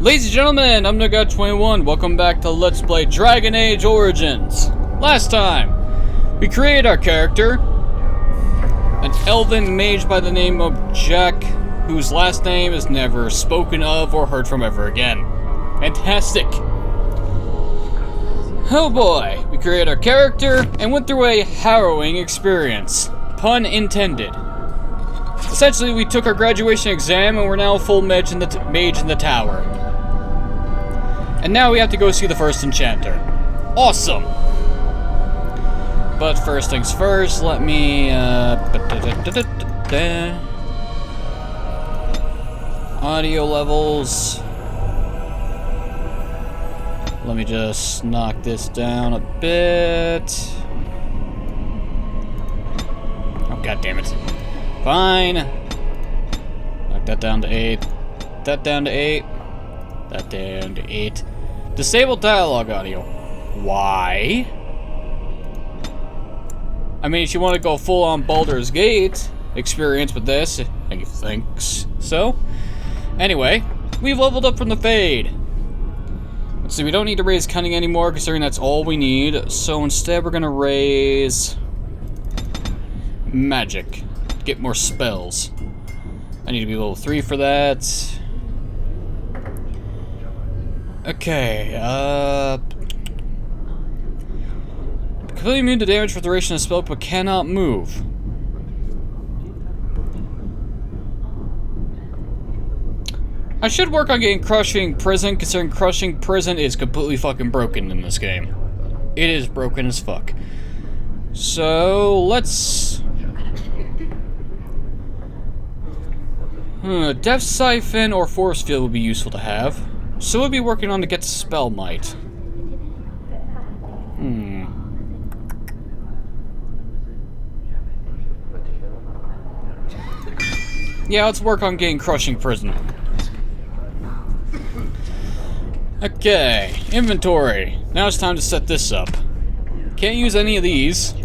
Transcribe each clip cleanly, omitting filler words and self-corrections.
Ladies and gentlemen, I'm Nugget21. Welcome back to Let's Play Dragon Age Origins. Last time, we created our character, an elven mage by the name of Jack, whose last name is never spoken of or heard from ever again. Fantastic. Oh boy, we created our character and went through a harrowing experience. Pun intended. Essentially, we took our graduation exam and we're now full mage in the tower. And now we have to go see the first enchanter. Awesome! But first things first, let me... audio levels. Let me just knock this down a bit. Oh, god damn it. Fine. Knock that down to 8. That down to 8. That down to 8. Disable dialogue audio. Why? I mean, if you want to go full on Baldur's Gate experience with this, and you think so. Anyway, we've leveled up from the Fade. Let's see, we don't need to raise Cunning anymore, considering that's all we need. So instead, we're going to raise Magic. Get more spells. I need to be level 3 for that. Okay, completely immune to damage for the duration of the spell, but cannot move. I should work on getting Crushing Prison, considering Crushing Prison is completely fucking broken in this game. It is broken as fuck. So, let's... Death Siphon or Force Field would be useful to have. So we'll be working on to get Spell Might. Yeah, let's work on getting Crushing Prison. Okay, inventory. Now it's time to set this up. Can't use any of these.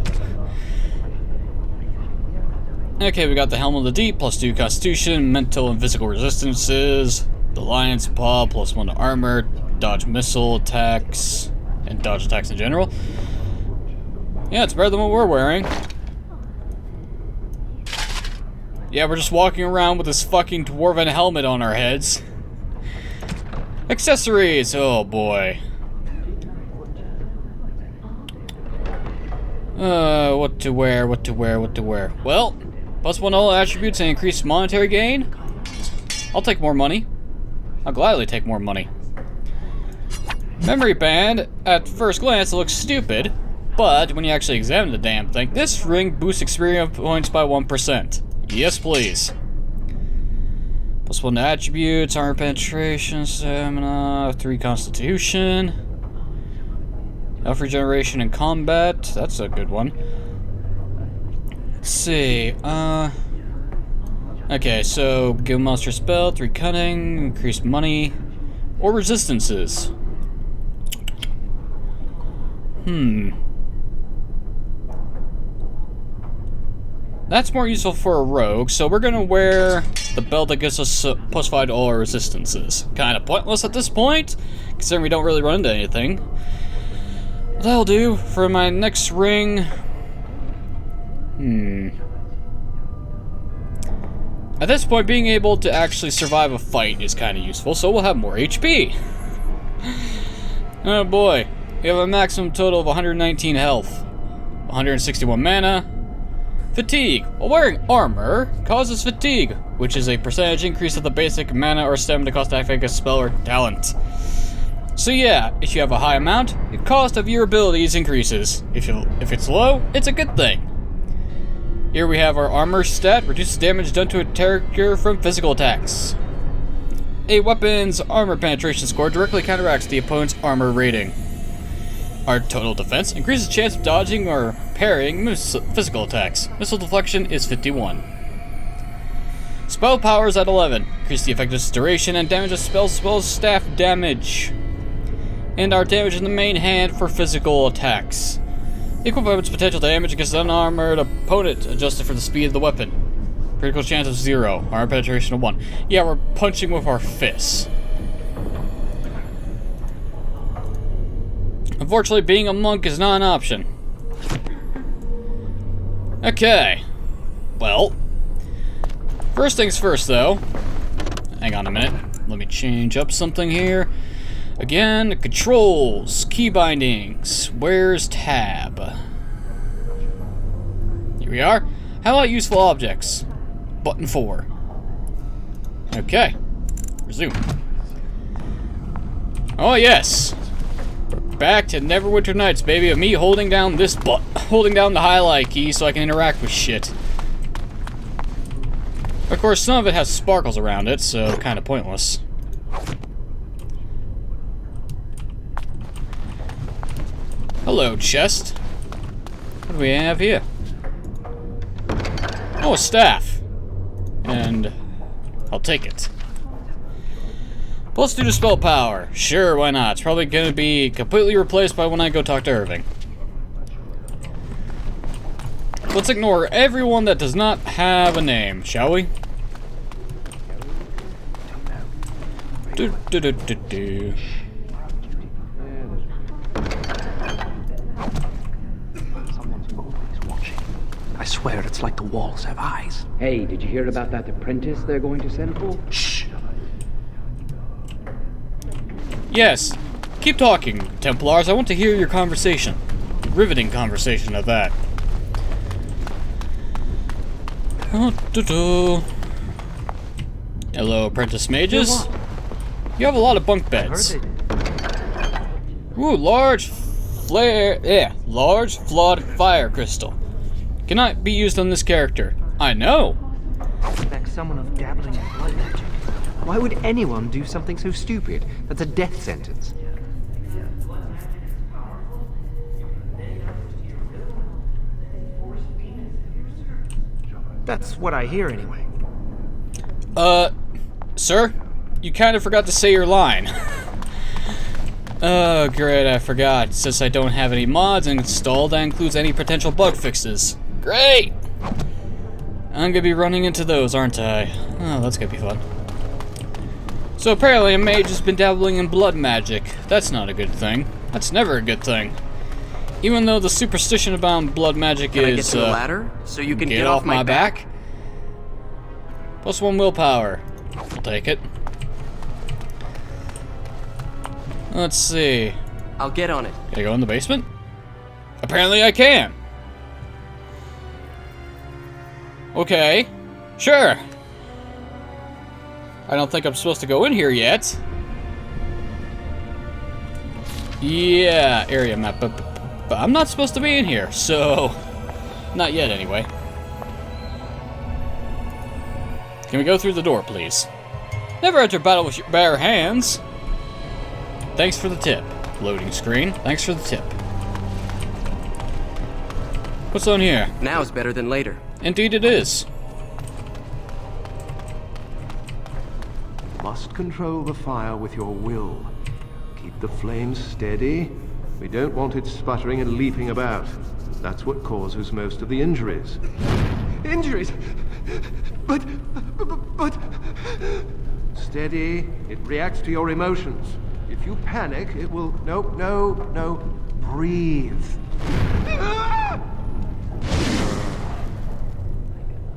Okay, we got the Helm of the Deep, +2 Constitution, mental and physical resistances. The Lion's Paw, +1 to armor, dodge missile attacks, and dodge attacks in general. Yeah, it's better than what we're wearing. Yeah, we're just walking around with this fucking dwarven helmet on our heads. Accessories! Oh boy. What to wear, what to wear, what to wear. Well, +1 all attributes and increased monetary gain. I'll take more money. I'll gladly take more money. Memory Band, at first glance it looks stupid, but when you actually examine the damn thing, this ring boosts experience points by 1%. Yes, please. +1 to attributes, armor penetration, stamina, 3 constitution. Health regeneration in combat, that's a good one. Let's see, okay, so give monster spell, 3 cunning, increased money, or resistances. That's more useful for a rogue, so we're gonna wear the belt that gives us +5 to all our resistances. Kinda pointless at this point, considering we don't really run into anything. But that'll do for my next ring. At this point, being able to actually survive a fight is kind of useful, so we'll have more HP. Oh boy, we have a maximum total of 119 health, 161 mana. Fatigue. While wearing armor causes fatigue, which is a percentage increase of the basic mana or stamina cost to activate a spell or talent. So yeah, if you have a high amount, the cost of your abilities increases. If it's low, it's a good thing. Here we have our armor stat, reduces damage done to a character from physical attacks. A weapon's armor penetration score directly counteracts the opponent's armor rating. Our total defense increases chance of dodging or parrying physical attacks. Missile deflection is 51. Spell power is at 11. Increase the effectiveness duration and damage of spells as well as staff damage. And our damage in the main hand for physical attacks. Equal weapon's potential damage against an unarmored opponent adjusted for the speed of the weapon. Critical chance of 0. Armor penetration of 1. Yeah, we're punching with our fists. Unfortunately, being a monk is not an option. Okay. Well, first things first, though. Hang on a minute. Let me change up something here. Again, controls, key bindings. Where's tab? Here we are. How about useful objects? Button 4. Okay. Resume. Oh yes. We're back to Neverwinter Nights, baby. Of me holding down this holding down the highlight key so I can interact with shit. Of course, some of it has sparkles around it, so kind of pointless. Hello, chest. What do we have here? Oh, a staff. And I'll take it. Plus 2 to spell power. Sure, why not? It's probably gonna be completely replaced by when I go talk to Irving. Let's ignore everyone that does not have a name, shall we? Do do do do do. Someone's always watching. I swear it's like the walls have eyes. Hey, did you hear about that apprentice they're going to send for? Shh. Yes. Keep talking, Templars. I want to hear your conversation. Riveting conversation at that. Hello, apprentice mages. You have a lot of bunk beds. Ooh, large flawed fire crystal. Cannot be used on this character. I know. Expect someone of dabbling in blood magic. Why would anyone do something so stupid? That's a death sentence. That's what I hear anyway. Sir? You kind of forgot to say your line. Oh, great, I forgot. Since I don't have any mods installed, that includes any potential bug fixes. Great! I'm gonna be running into those, aren't I? Oh, that's gonna be fun. So apparently a mage has been dabbling in blood magic. That's not a good thing. That's never a good thing. Even though the superstition about blood magic Can I get is, to the ladder so you can get off my back? Plus 1 willpower. I'll take it. Let's see. I'll get on it. Can I go in the basement? Apparently I can. Okay. Sure. I don't think I'm supposed to go in here yet. Yeah, area map, but I'm not supposed to be in here, so not yet anyway. Can we go through the door, please? Never enter battle with your bare hands. Thanks for the tip. Loading screen. Thanks for the tip. What's on here? Now's better than later. Indeed it is. Must control the fire with your will. Keep the flames steady. We don't want it sputtering and leaping about. That's what causes most of the injuries. Injuries? But... Steady. It reacts to your emotions. If you panic, it will... No. Breathe.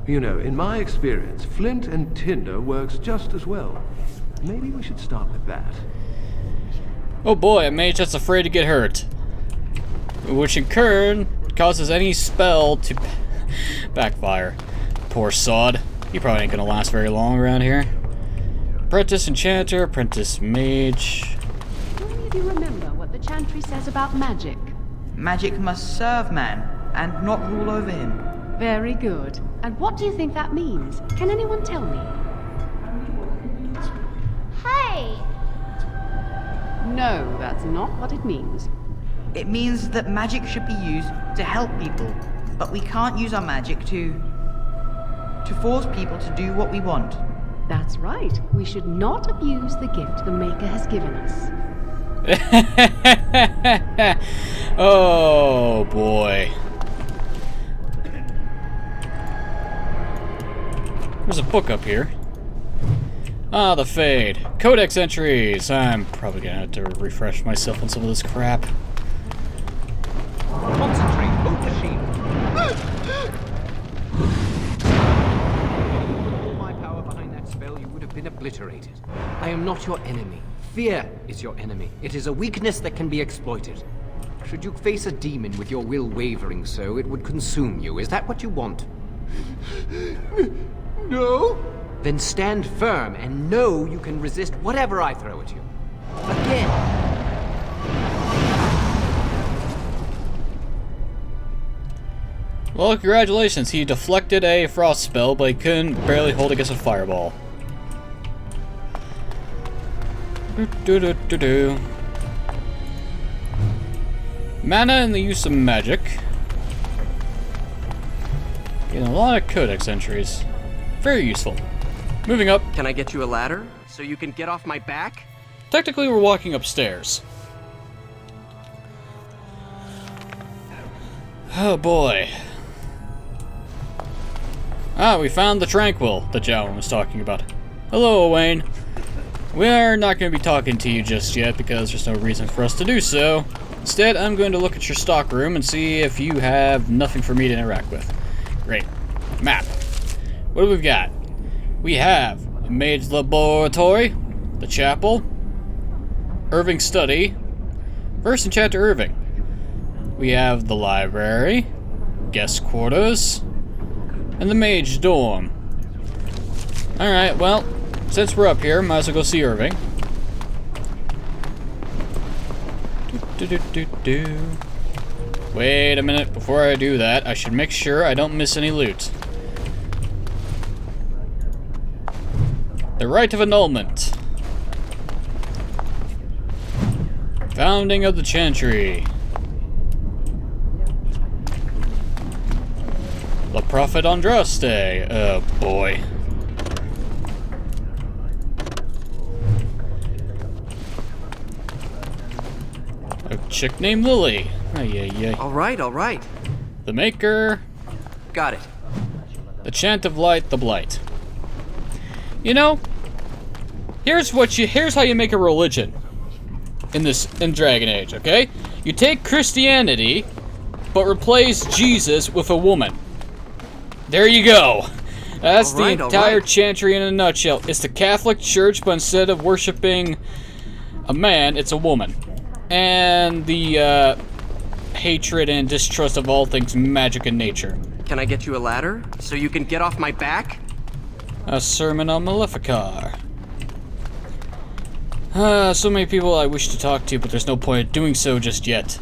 You know, in my experience, flint and tinder works just as well. Maybe we should start with that. Oh boy, a mage that's afraid to get hurt. Which in turn causes any spell to backfire. Poor sod. He probably ain't gonna last very long around here. Apprentice enchanter, apprentice mage. Do any of you remember what the chantry says about magic? Magic must serve man, and not rule over him. Very good. And what do you think that means? Can anyone tell me? Hey! No, that's not what it means. It means that magic should be used to help people, but we can't use our magic to force people to do what we want. That's right. We should not abuse the gift the Maker has given us. Oh boy. There's a book up here. Ah, the Fade. Codex entries. I'm probably gonna have to refresh myself on some of this crap. obliterated. I am not your enemy. Fear is your enemy. It is a weakness that can be exploited. Should you face a demon with your will wavering so, it would consume you. Is that what you want? No? Then stand firm and know you can resist whatever I throw at you. Again. Well, congratulations. He deflected a frost spell, but he couldn't barely hold against a fireball. Do-do-do-do-do. Mana and the use of magic. Getting a lot of codex entries. Very useful. Moving up. Can I get you a ladder so you can get off my back? Technically, we're walking upstairs. Oh boy. Ah, we found the Tranquil that Jowan was talking about. Hello, Wayne. We are not going to be talking to you just yet because there's no reason for us to do so. Instead, I'm going to look at your stock room and see if you have nothing for me to interact with. Great. Map. What do we got? We have a Mage Laboratory, the Chapel, Irving's Study, First Enchanter Irving. We have the Library, Guest Quarters, and the Mage Dorm. Alright, well, since we're up here, might as well go see Irving. Wait a minute, before I do that, I should make sure I don't miss any loot. The Rite of Annulment. Founding of the Chantry. The Prophet Andraste. Oh boy. A chick named Lily. All right. The Maker. Got it. The Chant of Light, the Blight. You know, here's how you make a religion in Dragon Age, okay? You take Christianity, but replace Jesus with a woman. There you go. That's the entire Chantry in a nutshell. It's the Catholic Church, but instead of worshiping a man, it's a woman. And the hatred and distrust of all things magic and nature. Can I get you a ladder so you can get off my back? A sermon on Maleficar. So many people I wish to talk to, but there's no point in doing so just yet.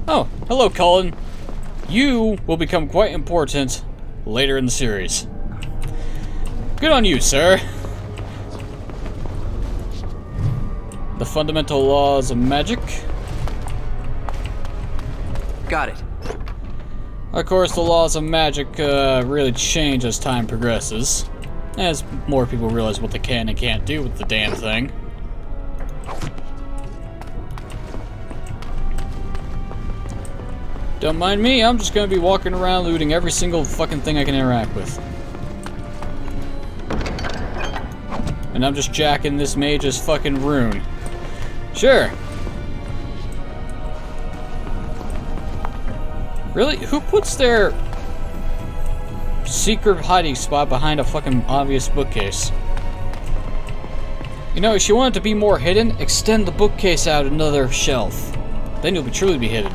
Oh, hello, Cullen. You will become quite important later in the series. Good on you, sir. The fundamental laws of magic. Got it. Of course, the laws of magic really change as time progresses, as more people realize what they can and can't do with the damn thing. Don't mind me, I'm just gonna be walking around looting every single fucking thing I can interact with. And I'm just jacking this mage's fucking rune. Sure. Really? Who puts their secret hiding spot behind a fucking obvious bookcase? You know, if you want it to be more hidden, extend the bookcase out another shelf. Then you'll truly be hidden.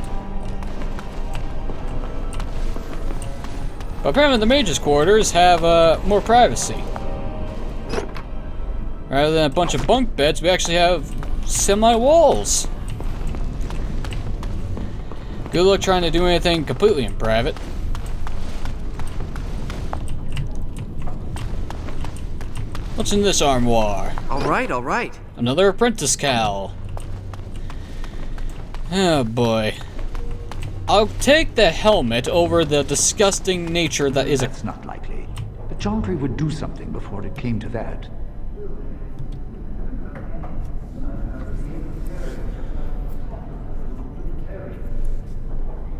But apparently the mage's quarters have more privacy. Rather than a bunch of bunk beds, we actually have semi-walls. Good luck trying to do anything completely in private. What's in this armoire? All right. Another apprentice cowl. Oh boy. I'll take the helmet over the disgusting nature that is a... That's not likely. The Chantry would do something before it came to that.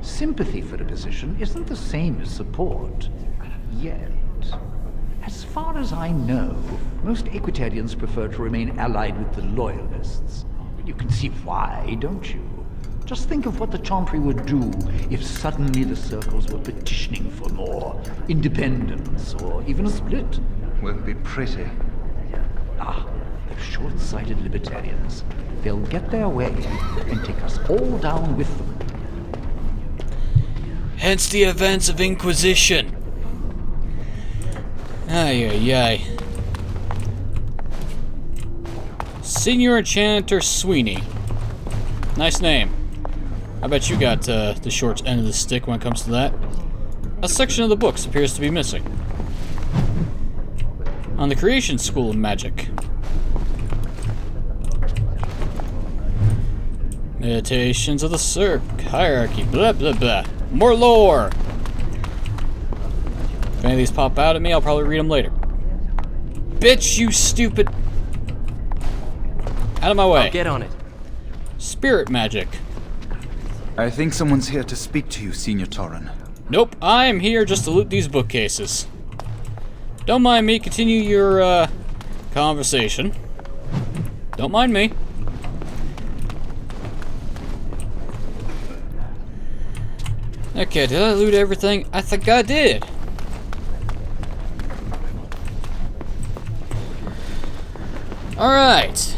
Sympathy for a position isn't the same as support. Yet. As far as I know, most Equitarians prefer to remain allied with the Loyalists. You can see why, don't you? Just think of what the Chantry would do if suddenly the Circles were petitioning for more independence, or even a split. Won't be pretty. Ah, those short-sighted libertarians. They'll get their way and take us all down with them. Hence the events of Inquisition. Ay, ay, ay. Senior Enchanter Sweeney. Nice name. I bet you got the short end of the stick when it comes to that. A section of the books appears to be missing. On the Creation School of Magic. Meditations of the Cirque, Hierarchy, blah blah blah. More lore! If any of these pop out at me, I'll probably read them later. Bitch, you stupid... Out of my way. I'll get on it. Spirit magic. I think someone's here to speak to you, Senior Torren. Nope, I am here just to loot these bookcases. Don't mind me, continue your, conversation. Don't mind me. Okay, did I loot everything? I think I did. Alright.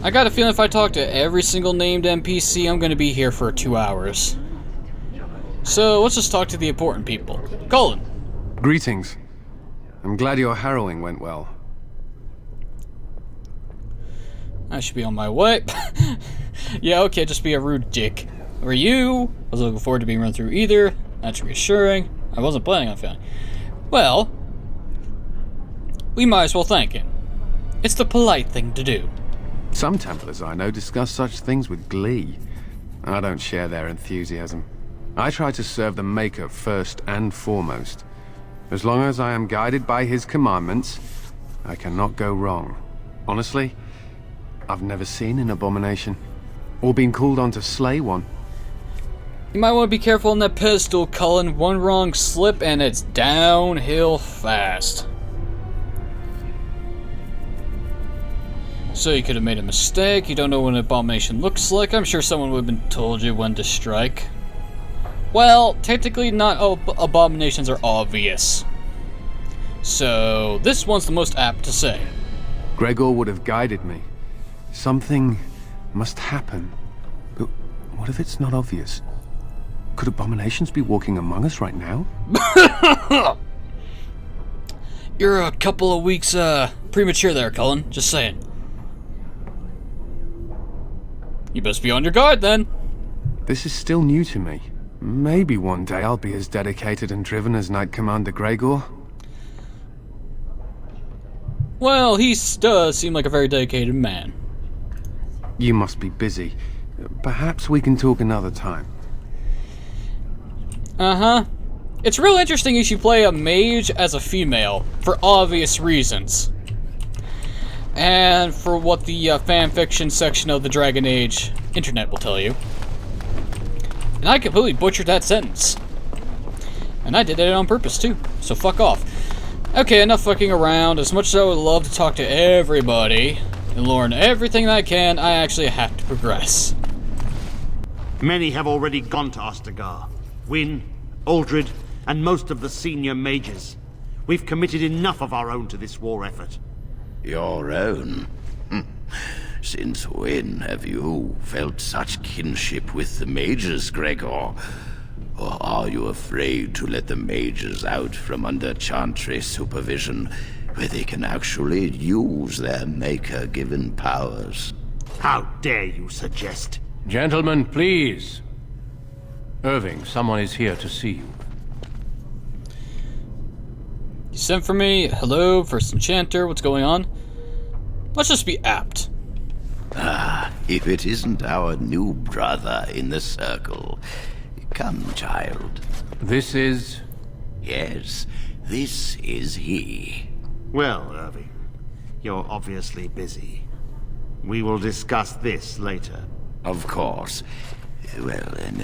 I got a feeling if I talk to every single named NPC, I'm gonna be here for 2 hours. So, let's just talk to the important people. Colin. Greetings. I'm glad your harrowing went well. I should be on my way. Yeah, okay, just be a rude dick. Or you? I was looking forward to being run through either. That's reassuring. I wasn't planning on failing. Well, we might as well thank him. It's the polite thing to do. Some Templars I know discuss such things with glee. I don't share their enthusiasm. I try to serve the Maker first and foremost. As long as I am guided by his commandments, I cannot go wrong. Honestly, I've never seen an abomination, or been called on to slay one. You might want to be careful on that pedestal, Cullen. One wrong slip and it's downhill fast. So you could have made a mistake. You don't know what an abomination looks like. I'm sure someone would have been told you when to strike. Well, technically not all abominations are obvious. So this one's the most apt to say. Gregor would have guided me. Something must happen. But what if it's not obvious? Could abominations be walking among us right now? You're a couple of weeks premature there, Cullen. Just saying. You best be on your guard then. This is still new to me. Maybe one day I'll be as dedicated and driven as Knight Commander Gregor. Well, he does seem like a very dedicated man. You must be busy. Perhaps we can talk another time. Uh-huh. It's real interesting you should play a mage as a female, for obvious reasons. And for what the fanfiction section of the Dragon Age internet will tell you. And I completely butchered that sentence. And I did it on purpose too, so fuck off. Okay, enough fucking around. As much as I would love to talk to everybody and learn everything that I can, I actually have to progress. Many have already gone to Ostagar. Wynne, Aldred, and most of the senior mages. We've committed enough of our own to this war effort. Your own? Since when have you felt such kinship with the mages, Gregor? Or are you afraid to let the mages out from under Chantry's supervision, where they can actually use their Maker-given powers? How dare you suggest? Gentlemen, please. Irving, someone is here to see you. You sent for me. Hello, First Enchanter. What's going on? Let's just be apt. Ah, if it isn't our new brother in the circle. Come, child. This is... Yes, this is he. Well, Irving, you're obviously busy. We will discuss this later. Of course. Well, and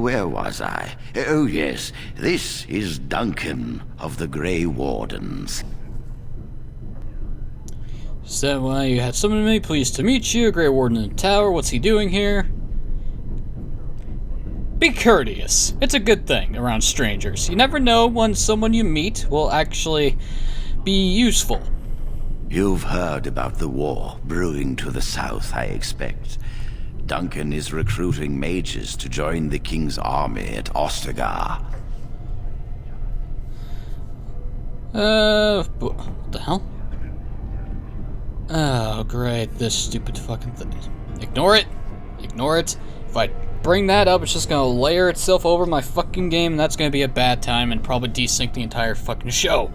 where was I? Oh, yes, this is Duncan of the Grey Wardens. So, you had summoned me. Pleased to meet you. Grey Warden in the tower. What's he doing here? Be courteous. It's a good thing around strangers. You never know when someone you meet will actually be useful. You've heard about the war brewing to the south, I expect. Duncan is recruiting mages to join the king's army at Ostagar. What the hell? Oh, great, this stupid fucking thing. Ignore it. Ignore it. If I bring that up, it's just gonna layer itself over my fucking game, and that's gonna be a bad time and probably desync the entire fucking show.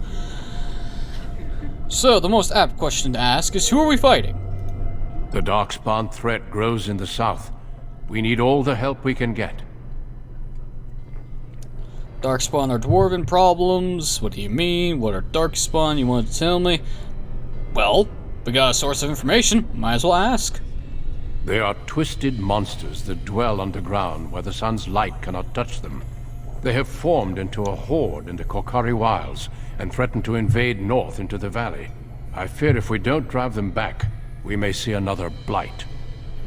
So, the most apt question to ask is, who are we fighting? The Darkspawn threat grows in the south. We need all the help we can get. Darkspawn are dwarven problems. What do you mean? What are Darkspawn? You want to tell me? Well, we got a source of information. Might as well ask. They are twisted monsters that dwell underground where the sun's light cannot touch them. They have formed into a horde in the Korcari Wilds and threaten to invade north into the valley. I fear if we don't drive them back, we may see another blight.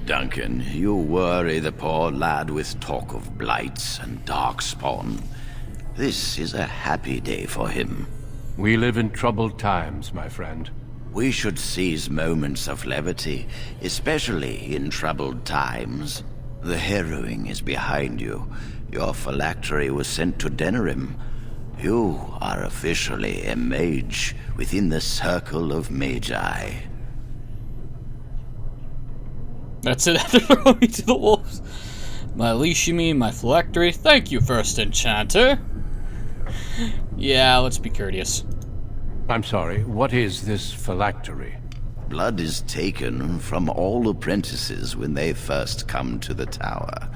Duncan, you worry the poor lad with talk of blights and darkspawn. This is a happy day for him. We live in troubled times, my friend. We should seize moments of levity, especially in troubled times. The harrowing is behind you. Your phylactery was sent to Denerim. You are officially a mage within the circle of magi. That's it, after throwing me to the wolves. My leash, you mean, my phylactery? Thank you, First Enchanter. Yeah, let's be courteous. I'm sorry, what is this phylactery? Blood is taken from all apprentices when they first come to the tower,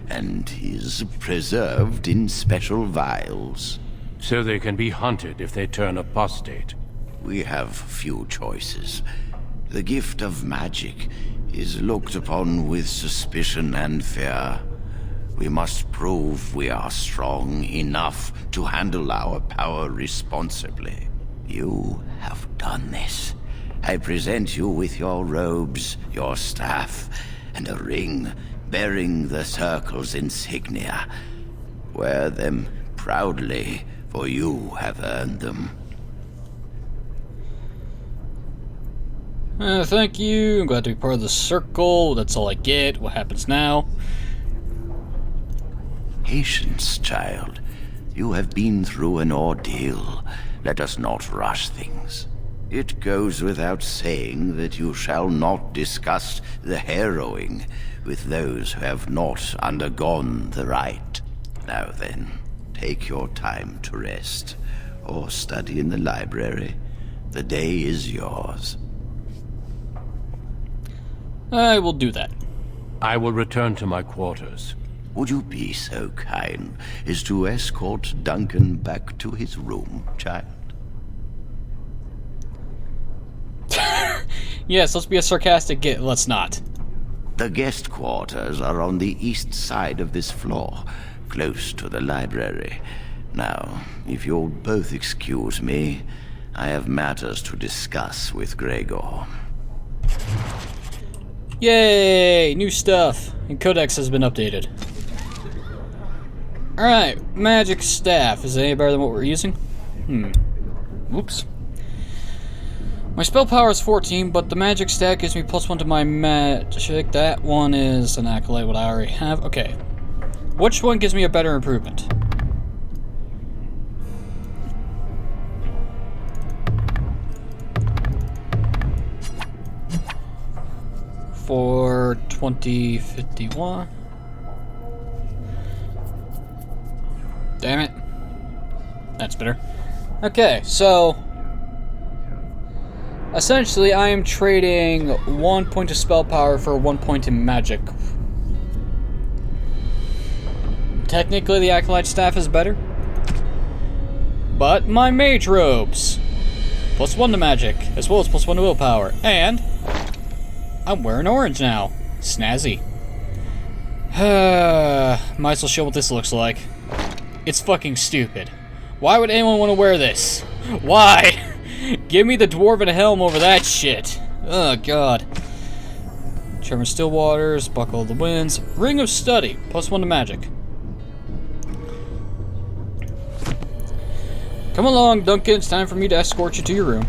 and is preserved in special vials. So they can be hunted if they turn apostate. We have few choices. The gift of magic is looked upon with suspicion and fear. We must prove we are strong enough to handle our power responsibly. You have done this. I present you with your robes, your staff, and a ring bearing the Circle's insignia. Wear them proudly, for you have earned them. Thank you. I'm glad to be part of the Circle. That's all I get. What happens now? Patience, child. You have been through an ordeal. Let us not rush things. It goes without saying that you shall not discuss the harrowing with those who have not undergone the rite. Now then, take your time to rest, or study in the library. The day is yours. I will do that. I will return to my quarters. Would you be so kind as to escort Duncan back to his room, child? Yes, let's be a sarcastic git. Let's not. The guest quarters are on the east side of this floor, close to the library. Now, if you'll both excuse me, I have matters to discuss with Gregor. Yay! New stuff. And Codex has been updated. Alright, magic staff. Is it any better than what we're using? Oops. My spell power is 14, but the magic staff gives me +1 to my magic. That one is an acolyte, what I already have. Okay. Which one gives me a better improvement? For 2051. Damn it. That's better. Okay, so essentially I am trading 1 point of spell power for 1 point in magic. Technically the acolyte staff is better, but my mage robes +1 to magic, as well as +1 to willpower, and I'm wearing orange now. Snazzy. Might as well show what this looks like. It's fucking stupid. Why would anyone want to wear this? Why? Give me the dwarven helm over that shit. Oh god. Trevor Stillwaters, Buckle of the Winds, Ring of Study, +1 to magic. Come along, Duncan. It's time for me to escort you to your room.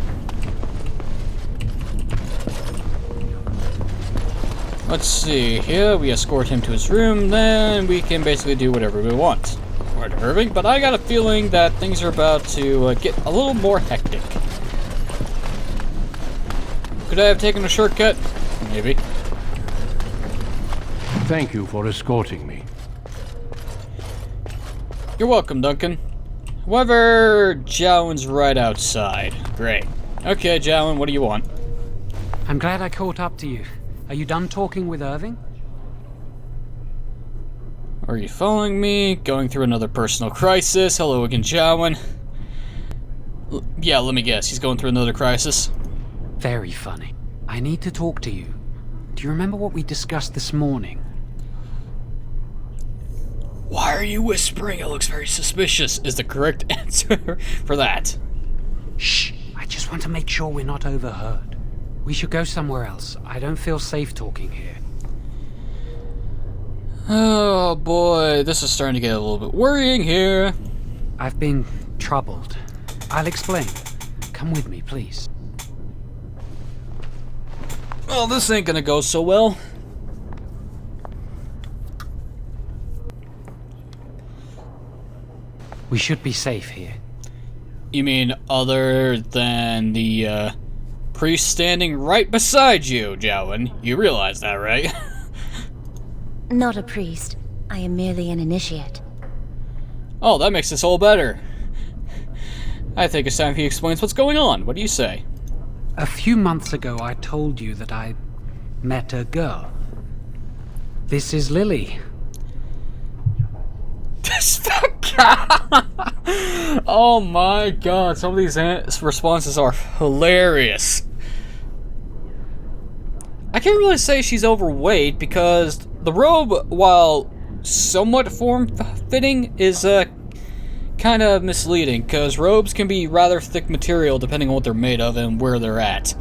Let's see here. We escort him to his room, then we can basically do whatever we want. Right, Irving, but I got a feeling that things are about to get a little more hectic. Could I have taken a shortcut? Maybe. Thank you for escorting me. You're welcome, Duncan. However, Jowen's right outside. Great. Okay, Jowen, what do you want? I'm glad I caught up to you. Are you done talking with Irving? Are you following me? Going through another personal crisis. Hello again, Jowen. Yeah, let me guess. He's going through another crisis. Very funny. I need to talk to you. Do you remember what we discussed this morning? Why are you whispering? It looks very suspicious, is the correct answer for that. Shh! I just want to make sure we're not overheard. We should go somewhere else. I don't feel safe talking here. Oh boy, this is starting to get a little bit worrying here. I've been troubled. I'll explain. Come with me, please. Well, this ain't gonna go so well. We should be safe here. You mean other than the, priest standing right beside you, Jowen? You realize that, right? Not a priest. I am merely an initiate. Oh, that makes this all better. I think it's time he explains what's going on. What do you say? A few months ago, I told you that I met a girl. This is Lily. This fat guy! Oh my god, some of these responses are hilarious. I can't really say she's overweight because the robe, while somewhat form-fitting, is kind of misleading because robes can be rather thick material depending on what they're made of and where they're at.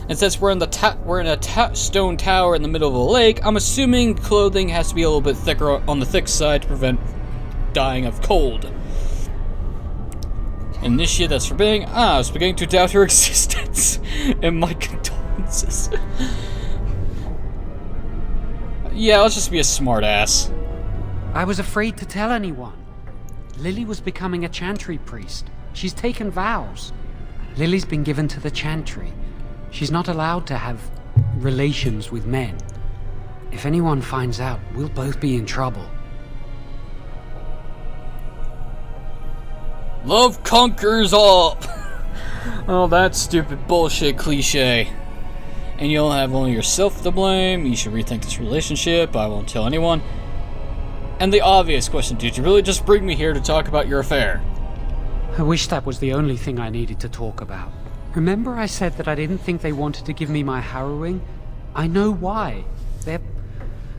And since we're in a stone tower in the middle of a lake, I'm assuming clothing has to be a little bit thicker on the thick side to prevent dying of cold. Initiate that's forbidding. I was beginning to doubt her existence. And my condolences. Yeah, let's just be a smartass. I was afraid to tell anyone. Lily was becoming a chantry priest. She's taken vows. Lily's been given to the chantry. She's not allowed to have relations with men. If anyone finds out, we'll both be in trouble. Love conquers all. Oh, that stupid bullshit cliche. And you'll have only yourself to blame. You should rethink this relationship. I won't tell anyone. And the obvious question, did you really just bring me here to talk about your affair? I wish that was the only thing I needed to talk about. Remember I said that I didn't think they wanted to give me my harrowing? I know why. They're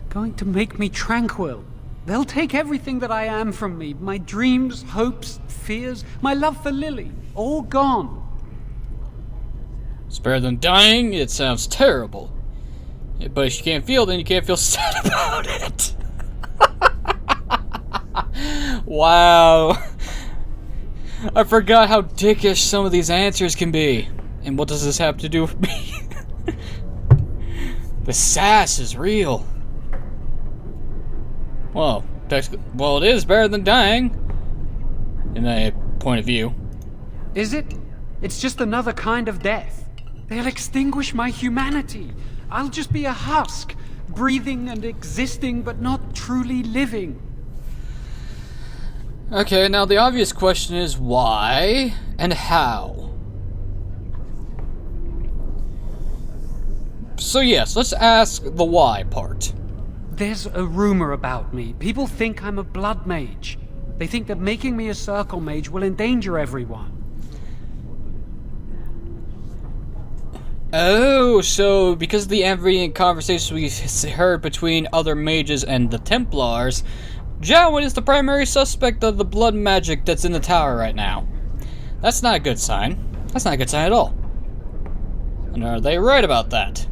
going to make me tranquil. They'll take everything that I am from me. My dreams, hopes, fears, my love for Lily. All gone. It's better than dying. It sounds terrible. Yeah, but if you can't feel, then you can't feel sad about it. Wow. I forgot how dickish some of these answers can be. And what does this have to do with me? The sass is real. Well, it is better than dying. In a point of view. Is it? It's just another kind of death. They'll extinguish my humanity. I'll just be a husk, breathing and existing, but not truly living. Okay, now the obvious question is why and how? So yes, let's ask the why part. There's a rumor about me. People think I'm a blood mage. They think that making me a circle mage will endanger everyone. Oh, so because of the ambient conversations we've heard between other mages and the Templars, Jowen is the primary suspect of the blood magic that's in the tower right now. That's not a good sign. That's not a good sign at all. And are they right about that?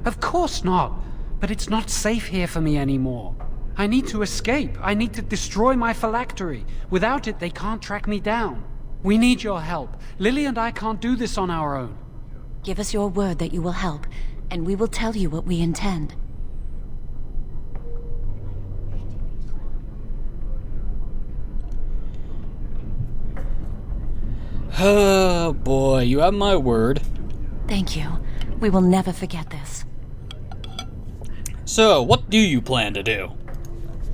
Of course not. But it's not safe here for me anymore. I need to escape. I need to destroy my phylactery. Without it, they can't track me down. We need your help. Lily and I can't do this on our own. Give us your word that you will help, and we will tell you what we intend. Oh boy, you have my word. Thank you. We will never forget this. So, what do you plan to do?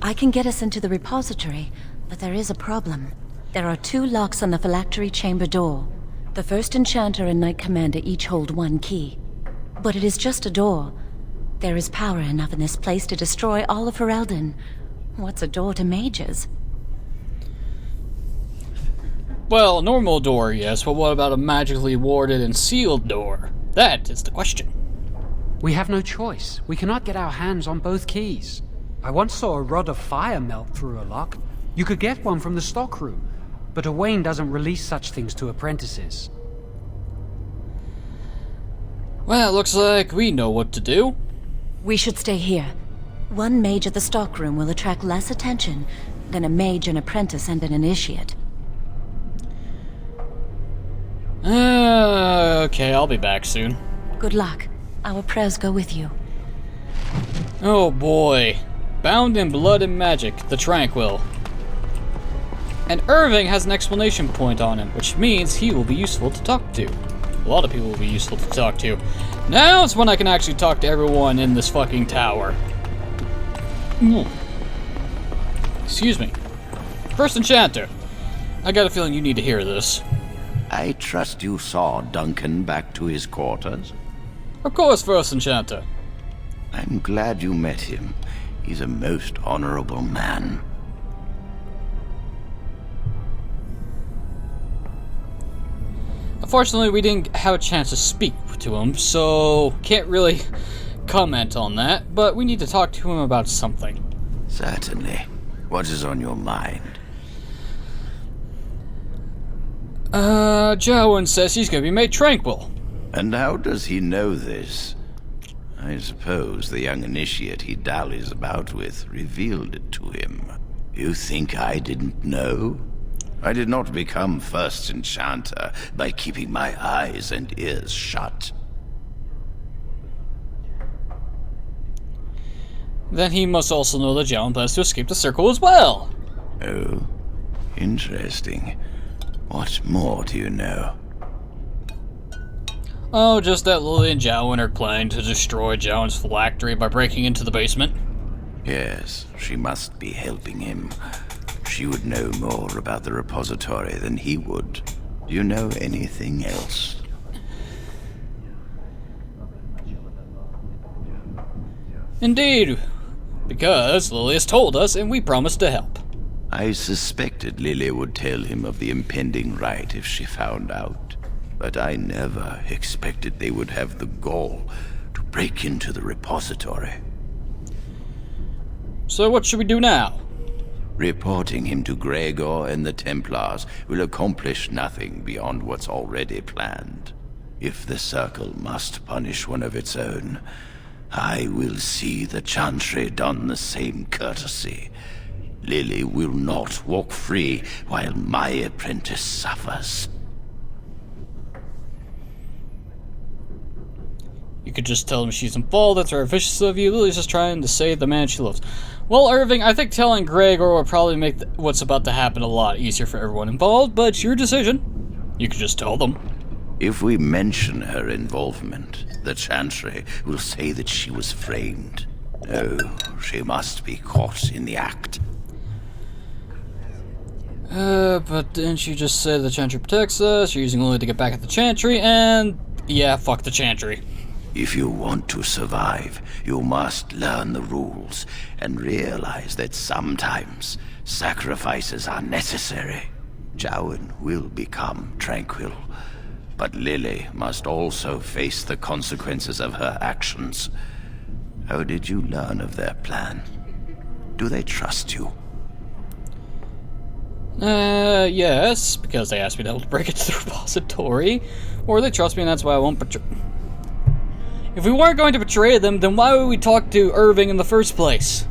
I can get us into the repository, but there is a problem. There are 2 locks on the phylactery chamber door. The First Enchanter and Knight Commander each hold 1 key. But it is just a door. There is power enough in this place to destroy all of Ferelden. What's a door to mages? Well, a normal door, yes, but what about a magically warded and sealed door? That is the question. We have no choice. We cannot get our hands on both keys. I once saw a rod of fire melt through a lock. You could get one from the stockroom, but Owain doesn't release such things to apprentices. Well, looks like we know what to do. We should stay here. 1 mage at the stockroom will attract less attention than a mage, an apprentice, and an initiate. Okay, I'll be back soon. Good luck. Our prayers go with you. Oh boy. Bound in Blood and Magic, the Tranquil. And Irving has an exclamation point on him, which means he will be useful to talk to. A lot of people will be useful to talk to. Now it's when I can actually talk to everyone in this fucking tower. Excuse me. First Enchanter, I got a feeling you need to hear this. I trust you saw Duncan back to his quarters? Of course, First Enchanter. I'm glad you met him. He's a most honorable man. Unfortunately, we didn't have a chance to speak to him, so can't really comment on that, but we need to talk to him about something. Certainly. What is on your mind? Jowan says he's gonna be made tranquil. And how does he know this? I suppose the young initiate he dallies about with revealed it to him. You think I didn't know? I did not become First Enchanter by keeping my eyes and ears shut. Then he must also know that Jowan plans to escape the circle as well. Oh, interesting. What more do you know? Oh, just that Lily and Jowan are planning to destroy Jowan's phylactery by breaking into the basement. Yes, she must be helping him. She would know more about the repository than he would. Do you know anything else? Indeed, because Lily has told us and we promised to help. I suspected Lily would tell him of the impending rite if she found out, but I never expected they would have the gall to break into the repository. So what should we do now? Reporting him to Gregor and the Templars will accomplish nothing beyond what's already planned. If the Circle must punish one of its own, I will see the Chantry done the same courtesy. Lily will not walk free while my apprentice suffers. You could just tell him she's involved. That's very vicious of you. Lily's just trying to save the man she loves. Well, Irving, I think telling Gregor will probably make what's about to happen a lot easier for everyone involved, but it's your decision. You could just tell them. If we mention her involvement, the Chantry will say that she was framed. No, she must be caught in the act. But didn't you just say the Chantry protects us? You're using Lily to get back at the Chantry, and yeah, fuck the Chantry. If you want to survive, you must learn the rules and realize that sometimes sacrifices are necessary. Jowan will become tranquil, but Lily must also face the consequences of her actions. How did you learn of their plan? Do they trust you? Yes, because they asked me to help break into the repository. Or they trust me and that's why I won't betray. If we weren't going to betray them, then why would we talk to Irving in the first place?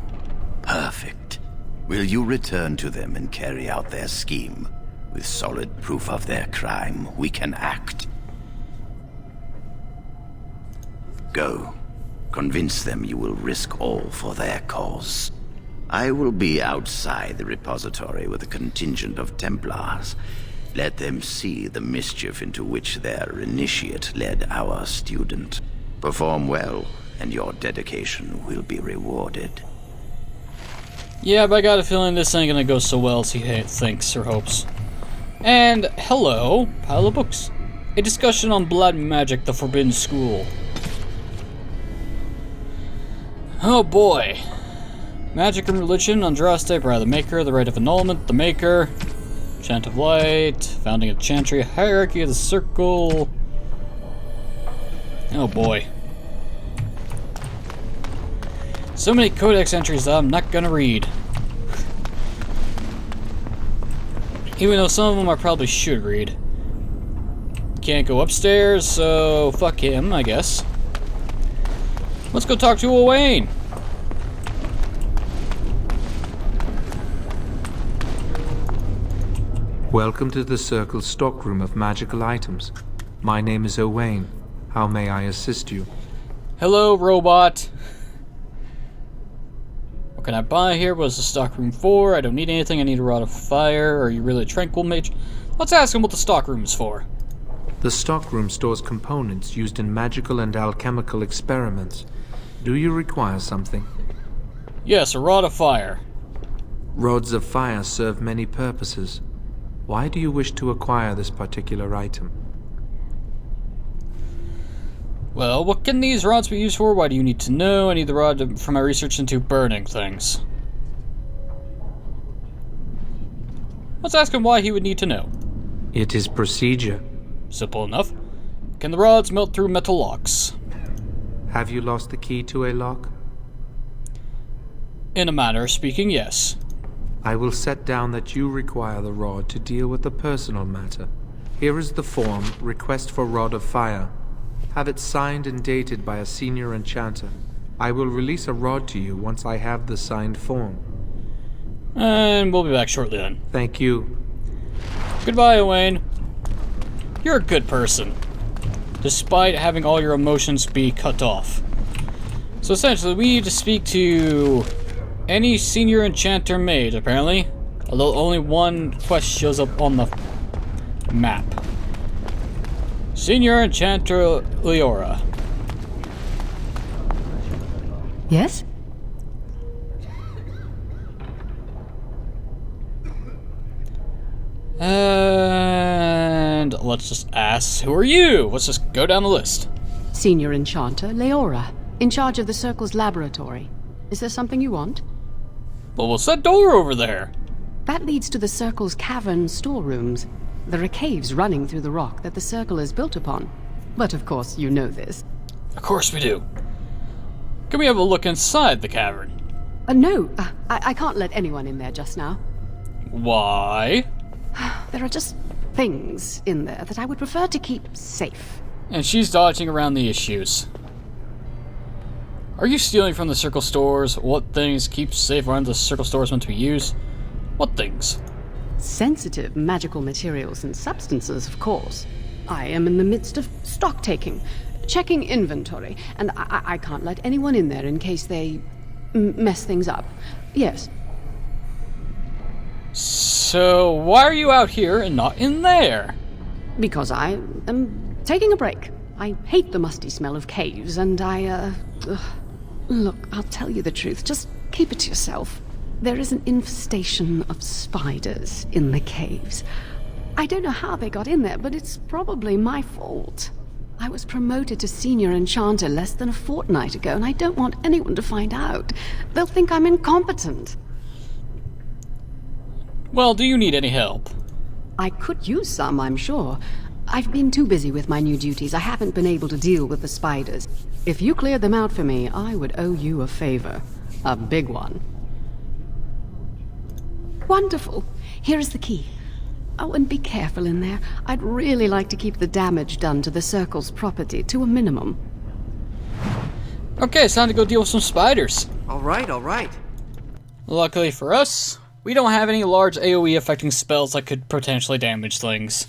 Perfect. Will you return to them and carry out their scheme? With solid proof of their crime, we can act. Go. Convince them you will risk all for their cause. I will be outside the repository with a contingent of Templars. Let them see the mischief into which their initiate led our student. Perform well, and your dedication will be rewarded. Yeah, but I got a feeling this ain't gonna go so well as he thinks or hopes. And hello, pile of books. A discussion on blood magic, the Forbidden School. Oh boy. Magic and religion, Andraste, Briar the Maker, the Rite of Annulment, the Maker, Chant of Light, Founding of Chantry, Hierarchy of the Circle. Oh boy. So many codex entries that I'm not gonna read. Even though some of them I probably should read. Can't go upstairs, so fuck him, I guess. Let's go talk to Owain. Welcome to the Circle's stockroom of magical items. My name is Owain. How may I assist you? Hello, robot. What can I buy here? What is the stockroom for? I don't need anything. I need a rod of fire. Are you really a tranquil mage? Let's ask him what the stockroom is for. The stockroom stores components used in magical and alchemical experiments. Do you require something? Yes, a rod of fire. Rods of fire serve many purposes. Why do you wish to acquire this particular item? Well, what can these rods be used for? Why do you need to know? I need the rod for my research into burning things. Let's ask him why he would need to know. It is procedure. Simple enough. Can the rods melt through metal locks? Have you lost the key to a lock? In a manner of speaking, yes. I will set down that you require the rod to deal with a personal matter. Here is the form, Request for Rod of Fire. Have it signed and dated by a senior enchanter. I will release a rod to you once I have the signed form. And we'll be back shortly then. Thank you. Goodbye, Owain. You're a good person, despite having all your emotions be cut off. So essentially, we need to speak to any senior enchanter mage, apparently. Although only one quest shows up on the map. Senior Enchanter Leora. Yes? And let's just ask, who are you? Let's just go down the list. Senior Enchanter Leora, in charge of the Circle's laboratory. Is there something you want? Well, what's that door over there? That leads to the Circle's cavern storerooms. There are caves running through the rock that the Circle is built upon. But of course, you know this. Of course we do. Can we have a look inside the cavern? No, I can't let anyone in there just now. Why? There are just things in there that I would prefer to keep safe. And she's dodging around the issues. Are you stealing from the Circle stores? What things keep safe around the Circle stores meant to be used? What things? Sensitive magical materials and substances, of course. I am in the midst of stock taking, checking inventory, and I can't let anyone in there in case they mess things up. Yes. So, why are you out here and not in there? Because I am taking a break. I hate the musty smell of caves, and Look, I'll tell you the truth. Just keep it to yourself. There is an infestation of spiders in the caves. I don't know how they got in there, but it's probably my fault. I was promoted to Senior Enchanter less than a fortnight ago, and I don't want anyone to find out. They'll think I'm incompetent. Well, do you need any help? I could use some, I'm sure. I've been too busy with my new duties. I haven't been able to deal with the spiders. If you cleared them out for me, I would owe you a favor. A big one. Wonderful. Here is the key. Oh, and be careful in there. I'd really like to keep the damage done to the Circle's property to a minimum. Okay, it's time to go deal with some spiders. All right, all right. Luckily for us, we don't have any large AoE affecting spells that could potentially damage things.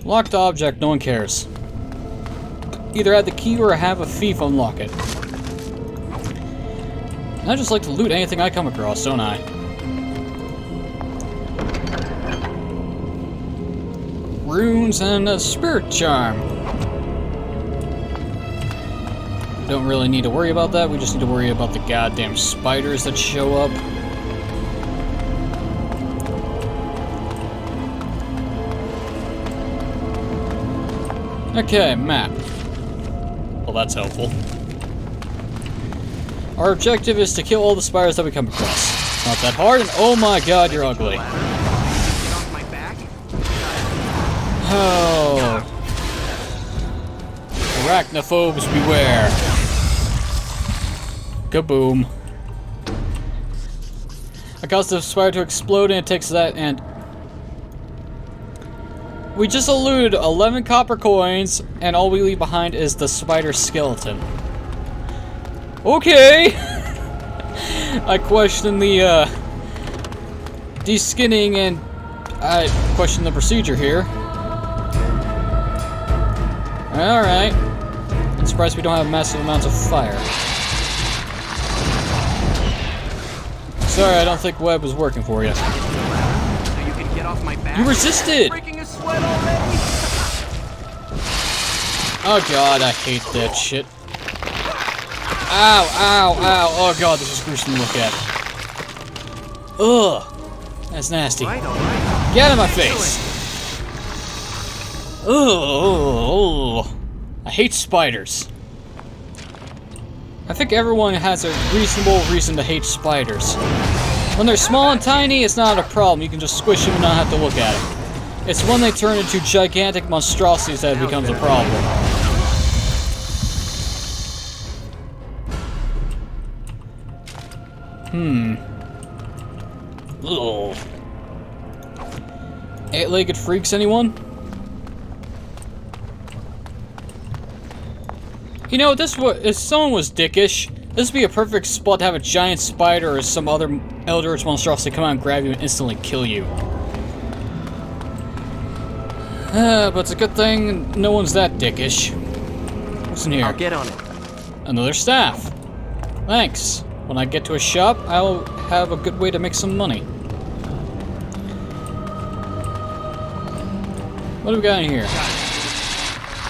Locked object, no one cares. Either add the key or have a thief unlock it. And I just like to loot anything I come across, don't I? runes and a spirit charm. We don't really need to worry about that. We just need to worry about the goddamn spiders that show up. Okay, map. Well, that's helpful. Our objective is to kill all the spiders that we come across. Not that hard, and oh my god, you're ugly. Oh. Arachnophobes beware. Kaboom. I caused the spider to explode and it takes that and... We just looted 11 copper coins and all we leave behind is the spider skeleton. Okay! I question the de-skinning and I question the procedure here. Alright. I'm surprised we don't have massive amounts of fire. Sorry, I don't think web was working for you. So you can get off my back? You resisted! Breaking a sweat already? Oh god, I hate that shit. Ow, ow, ow. Oh god, this is gruesome to look at. Ugh. That's nasty. Get out of my face! Ugh. I hate spiders. I think everyone has a reasonable reason to hate spiders. When they're small and tiny, it's not a problem. You can just squish them and not have to look at them. It's when they turn into gigantic monstrosities that it becomes a problem. Ugh. Eight-legged freaks, anyone? You know, if someone was dickish, this would be a perfect spot to have a giant spider or some other eldritch monstrosity come out and grab you and instantly kill you. But it's a good thing no one's that dickish. What's in here? I'll get on it. Another staff. Thanks. When I get to a shop, I'll have a good way to make some money. What do we got in here?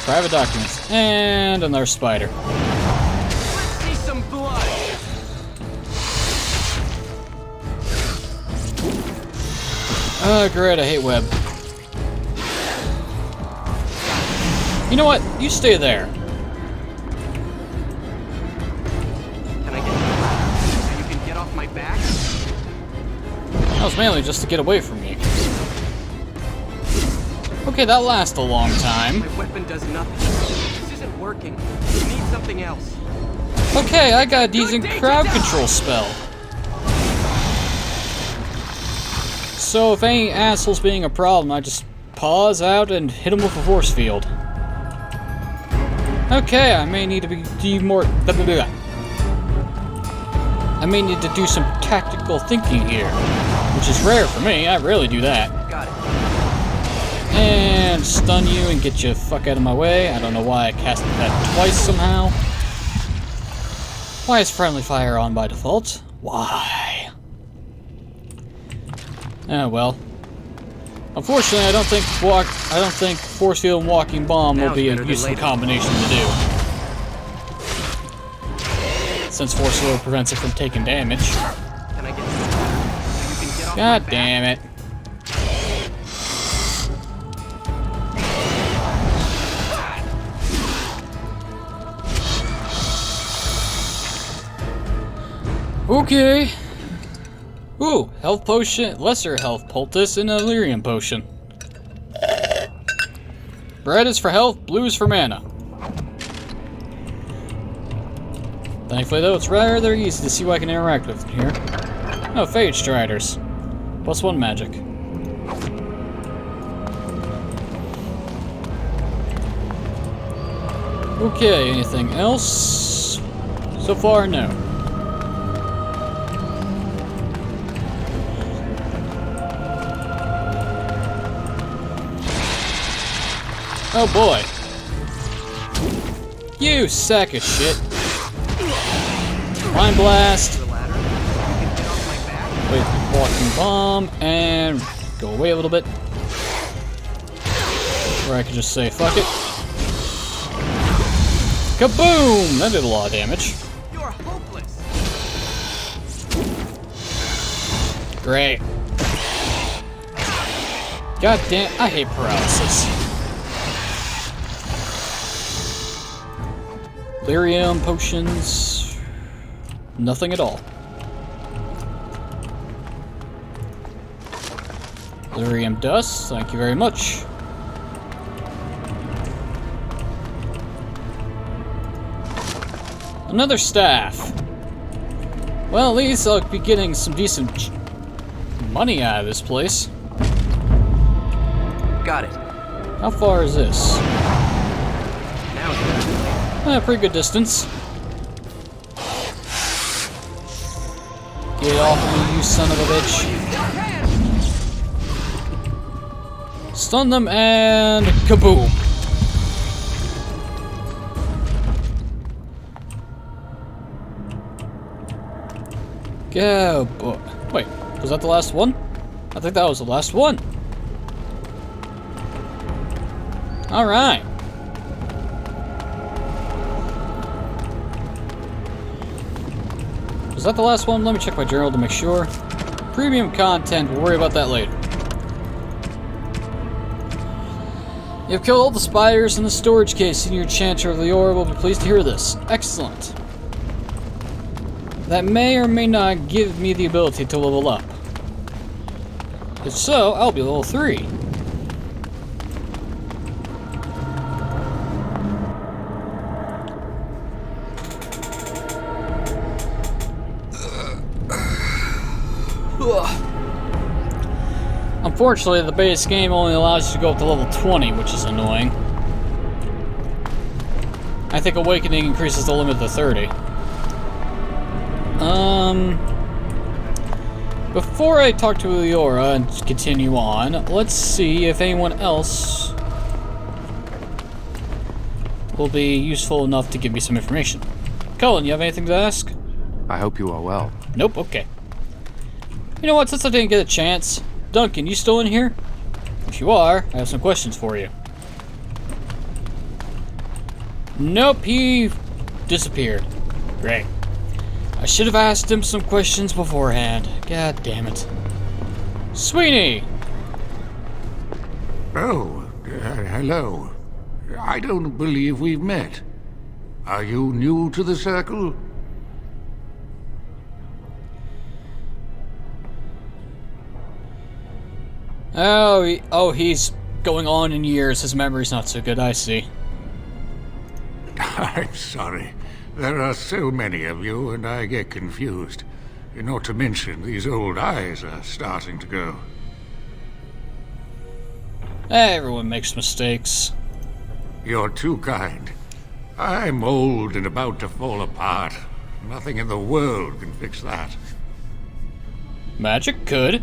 Private documents. And another spider. Let's see some blood. Oh, great. I hate web. You know what? You stay there. Can I get you so you can get off my back? That was mainly just to get away from me. Okay, that lasts a long time. My weapon does nothing. This isn't working. You need something else. Okay, I got a decent crowd control spell. So if any asshole's being a problem, I just pause out and hit him with a force field. Okay, I may need to do more. I may need to do some tactical thinking here, which is rare for me. I rarely do that. Got it. And stun you and get you the fuck out of my way. I don't know why I casted that twice somehow. Why is friendly fire on by default? Why? Oh well. Unfortunately, I don't think force field and walking bomb will be a useful combination to do. Since force field prevents it from taking damage. Can I get so you can get off God my damn it. Okay. Ooh, health potion, lesser health poultice, and a lyrium potion. Red is for health, blue is for mana. Thankfully though, it's rather easy to see what I can interact with here. Oh, Phage Striders. +1 magic. Okay, anything else? So far, no. Oh boy. You sack of shit. Mind blast. Wait, walking bomb, and go away a little bit. Or I could just say, fuck it. Kaboom! That did a lot of damage. You're hopeless. Great. God damn, I hate paralysis. Lyrium potions. Nothing at all. Lyrium dust, thank you very much. Another staff. Well, at least I'll be getting some decent money out of this place. Got it. How far is this? Now Pretty good distance. Get off of me, you son of a bitch. Stun them and kaboom. Go, boy. Wait, was that the last one? I think that was the last one. Alright. Was that the last one? Let me check my journal to make sure. Premium content, we'll worry about that later. You've killed all the spiders in the storage case. Senior Enchanter of Leora will be pleased to hear this. Excellent. That may or may not give me the ability to level up. If so, I'll be level 3. Unfortunately, the base game only allows you to go up to level 20, which is annoying. I think Awakening increases the limit to 30. Before I talk to Leora and continue on, let's see if anyone else will be useful enough to give me some information. Cullen, you have anything to ask? I hope you are well. Nope, okay. You know what, since I didn't get a chance, Duncan, you still in here? If you are, I have some questions for you. Nope, he disappeared. Great. I should have asked him some questions beforehand. God damn it. Sweeney! Oh, hello. I don't believe we've met. Are you new to the Circle? Oh, he's going on in years. His memory's not so good, I see. I'm sorry. There are so many of you, and I get confused. Not to mention, these old eyes are starting to go. Everyone makes mistakes. You're too kind. I'm old and about to fall apart. Nothing in the world can fix that. Magic could.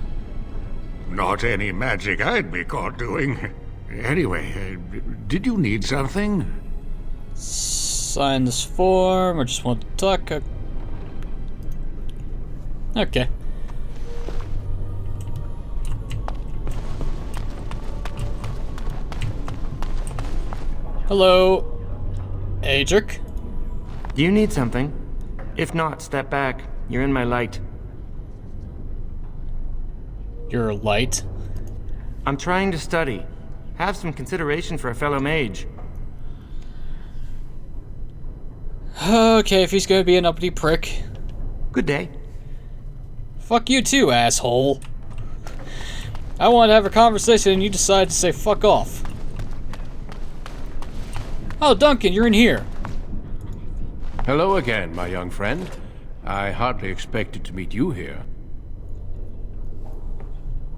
Not any magic I'd be caught doing. Anyway, did you need something? Sign this form, or just want to talk? Okay. Hello, Adric. Do you need something? If not, step back. You're in my light. Your light? I'm trying to study. Have some consideration for a fellow mage. Okay, if he's gonna be an uppity prick. Good day. Fuck you too, asshole. I wanted to have a conversation and you decide to say fuck off. Oh, Duncan, you're in here. Hello again, my young friend. I hardly expected to meet you here.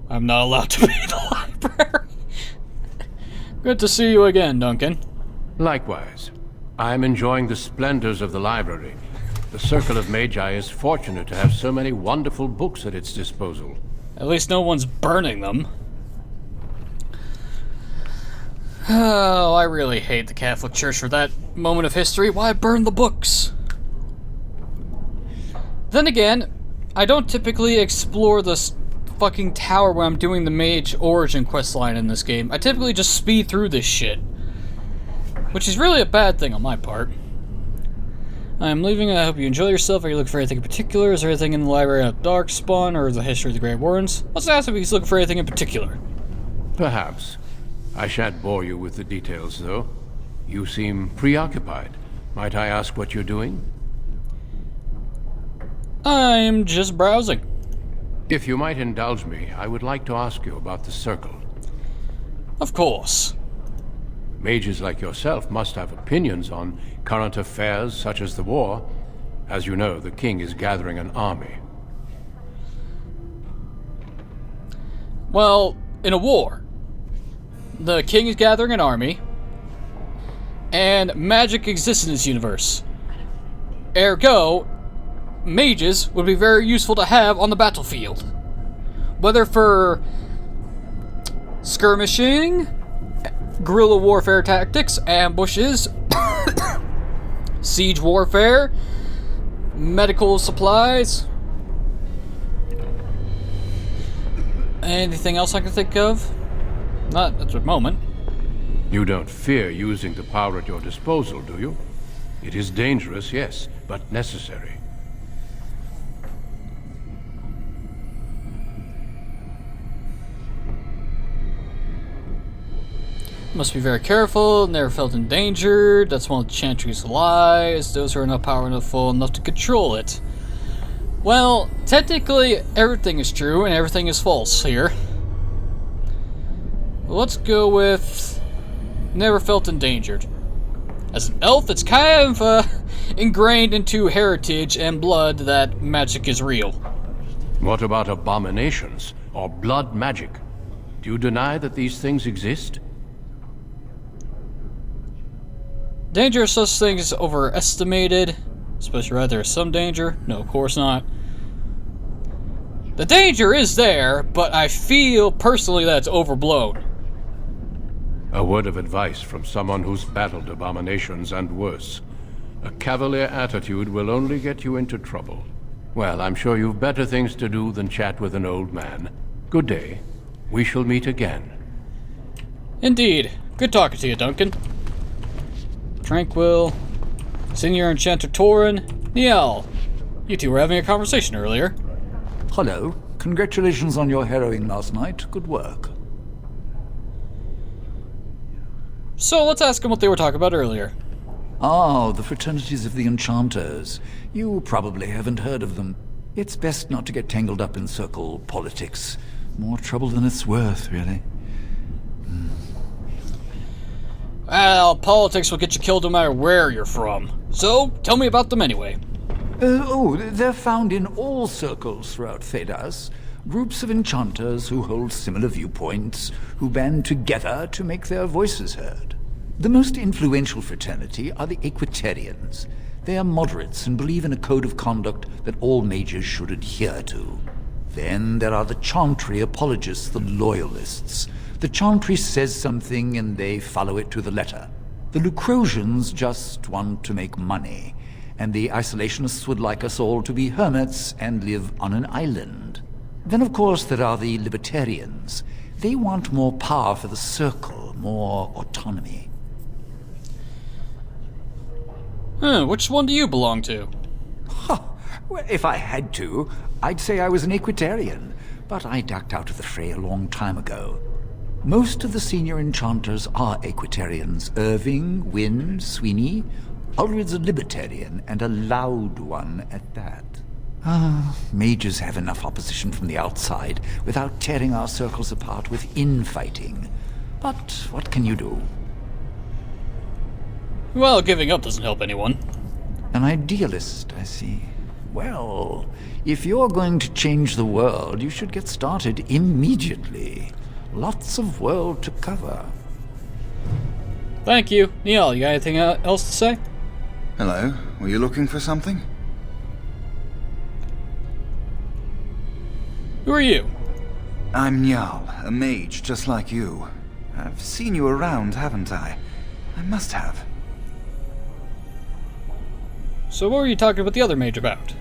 I'm not allowed to be in the library. Good to see you again, Duncan. Likewise. I'm enjoying the splendors of the library. The Circle of Magi is fortunate to have so many wonderful books at its disposal. At least no one's burning them. Oh, I really hate the Catholic Church for that moment of history. Why burn the books? Then again, I don't typically explore the fucking tower when I'm doing the mage origin questline in this game. I typically just speed through this shit. Which is really a bad thing on my part. I'm leaving. I hope you enjoy yourself. Are you looking for anything in particular? Is there anything in the Library of Darkspawn or the history of the Grey Warrens? Let's ask if he's looking for anything in particular. Perhaps. I shan't bore you with the details, though. You seem preoccupied. Might I ask what you're doing? I'm just browsing. If you might indulge me, I would like to ask you about the Circle. Of course. Mages like yourself must have opinions on current affairs such as the war. As you know, the king is gathering an army. Well, in a war, the king is gathering an army, and magic exists in this universe. Ergo, mages would be very useful to have on the battlefield. Whether for skirmishing, guerrilla warfare tactics, ambushes, siege warfare, medical supplies. Anything else I can think of? Not at the moment. You don't fear using the power at your disposal, do you? It is dangerous, yes, but necessary. Must be very careful, never felt endangered. That's one of the Chantry's lies. Those who are not powerful enough to control it. Well, technically, everything is true and everything is false here. Let's go with never felt endangered. As an elf, it's kind of ingrained into heritage and blood that magic is real. What about abominations or blood magic? Do you deny that these things exist? Danger of such things is overestimated. Especially right there is some danger. No, of course not. The danger is there, but I feel personally that it's overblown. A word of advice from someone who's battled abominations and worse. A cavalier attitude will only get you into trouble. Well, I'm sure you've better things to do than chat with an old man. Good day. We shall meet again. Indeed. Good talking to you, Duncan. Tranquil, Senior Enchanter Torin, Niall. You two were having a conversation earlier. Hello. Congratulations on your harrowing last night. Good work. So let's ask them what they were talking about earlier. Ah, the fraternities of the Enchanters. You probably haven't heard of them. It's best not to get tangled up in circle politics. More trouble than it's worth, really. Well, politics will get you killed no matter where you're from. So, tell me about them anyway. They're found in all circles throughout Thedas. Groups of enchanters who hold similar viewpoints, who band together to make their voices heard. The most influential fraternity are the Equitarians. They are moderates and believe in a code of conduct that all mages should adhere to. Then there are the Chantry apologists, the Loyalists. The Chantry says something and they follow it to the letter. The Lucrosians just want to make money, and the Isolationists would like us all to be hermits and live on an island. Then, of course, there are the Libertarians. They want more power for the Circle, more autonomy. Which one do you belong to? Well, if I had to, I'd say I was an Equitarian, but I ducked out of the fray a long time ago. Most of the senior enchanters are Equitarians. Irving, Wynne, Sweeney. Ulrid's a Libertarian, and a loud one at that. Mages have enough opposition from the outside without tearing our circles apart with infighting. But what can you do? Well, giving up doesn't help anyone. An idealist, I see. Well, if you're going to change the world, you should get started immediately. Lots of world to cover. Thank you. Niall, you got anything else to say? Hello. Were you looking for something? Who are you? I'm Niall, a mage just like you. I've seen you around, haven't I? I must have. So what were you talking about the other mage about?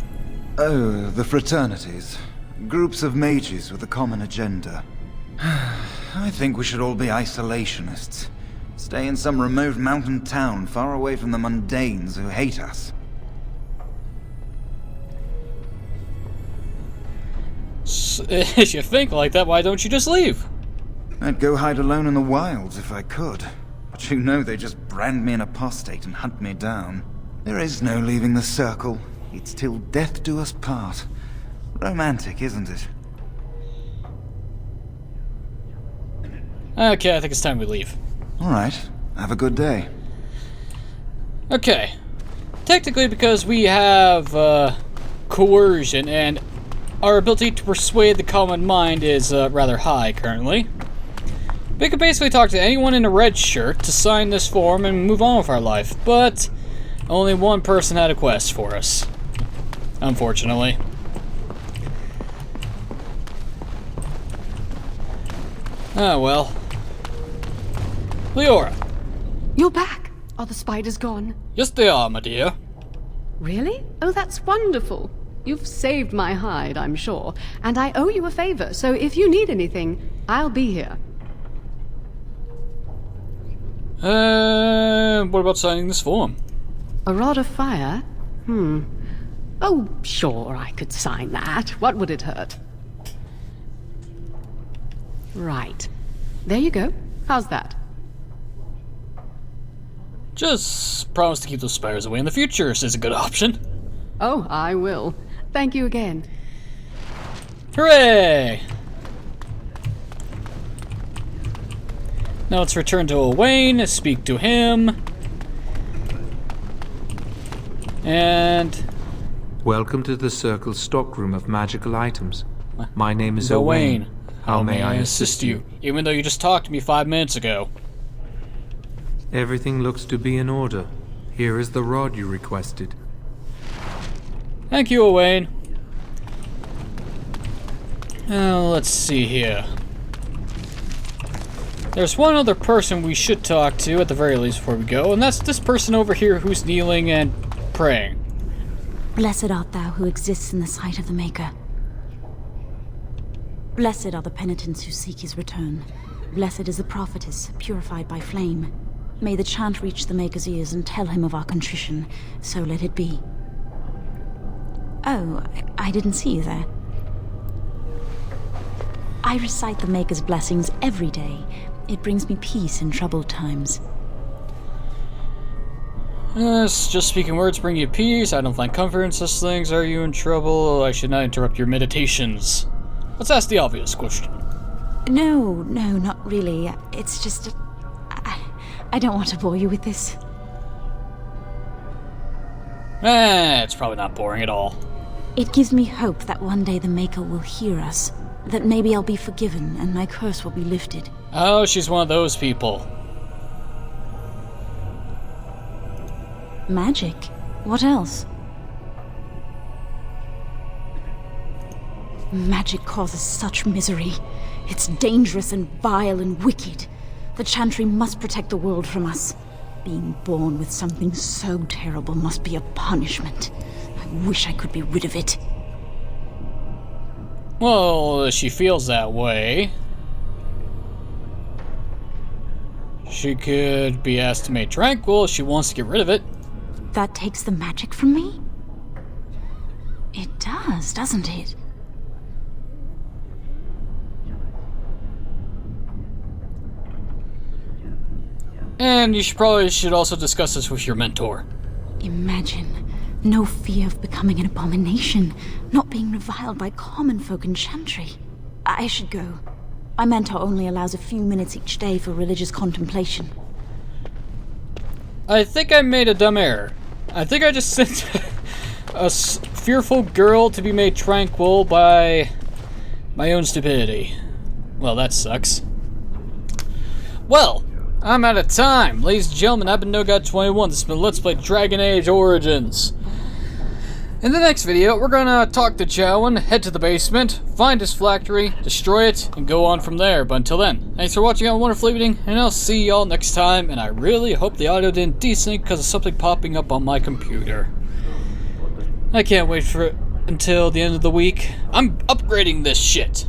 Oh, the fraternities. Groups of mages with a common agenda. I think we should all be isolationists. Stay in some remote mountain town far away from the mundanes who hate us. If you think like that, why don't you just leave? I'd go hide alone in the wilds if I could. But you know they just brand me an apostate and hunt me down. There is no leaving the circle. It's till death do us part. Romantic, isn't it? Okay, I think it's time we leave. Alright, have a good day. Okay. Technically, because we have coercion and our ability to persuade the common mind is rather high currently, we could basically talk to anyone in a red shirt to sign this form and move on with our life, but only one person had a quest for us, unfortunately. Ah, well. Leora. You're back. Are the spiders gone? Yes, they are, my dear. Really? Oh, that's wonderful. You've saved my hide, I'm sure. And I owe you a favor, so if you need anything, I'll be here. What about signing this form? A rod of fire? Oh, sure, I could sign that. What would it hurt? Right. There you go. How's that? Just promise to keep those spiders away in the future is a good option. Oh, I will. Thank you again. Hooray! Now let's return to Owain, speak to him. And... Welcome to the Circle's stockroom of magical items. My name is Owain. How may I assist you? Even though you just talked to me 5 minutes ago. Everything looks to be in order. Here is the rod you requested. Thank you, Owain. Let's see here. There's one other person we should talk to, at the very least, before we go, and that's this person over here who's kneeling and praying. Blessed art thou who exists in the sight of the Maker. Blessed are the penitents who seek his return. Blessed is the prophetess, purified by flame. May the chant reach the Maker's ears and tell him of our contrition, so let it be. Oh, I didn't see you there. I recite the Maker's blessings every day. It brings me peace in troubled times. Yes, just speaking words bring you peace. I don't find comfort in such things. Are you in trouble? I should not interrupt your meditations. Let's ask the obvious question. No, not really. It's just... I don't want to bore you with this. It's probably not boring at all. It gives me hope that one day the Maker will hear us. That maybe I'll be forgiven and my curse will be lifted. Oh, she's one of those people. Magic? What else? Magic causes such misery. It's dangerous and vile and wicked. The Chantry must protect the world from us. Being born with something so terrible must be a punishment. I wish I could be rid of it. Well, she feels that way. She could be asked to make tranquil if she wants to get rid of it. That takes the magic from me? It does, doesn't it? And you should also discuss this with your mentor. Imagine. No fear of becoming an abomination. Not being reviled by common folk in Chantry. I should go. My mentor only allows a few minutes each day for religious contemplation. I think I made a dumb error. I think I just sent a fearful girl to be made tranquil by my own stupidity. Well, that sucks. Well, I'm out of time. Ladies and gentlemen, I've been NoGod21. This has been Let's Play Dragon Age Origins. In the next video, we're gonna talk to Jowan, head to the basement, find his phylactery, destroy it, and go on from there. But until then, thanks for watching, have a wonderful evening, and I'll see y'all next time. And I really hope the audio didn't desync because of something popping up on my computer. I can't wait for it. until the end of the week, I'm upgrading this shit.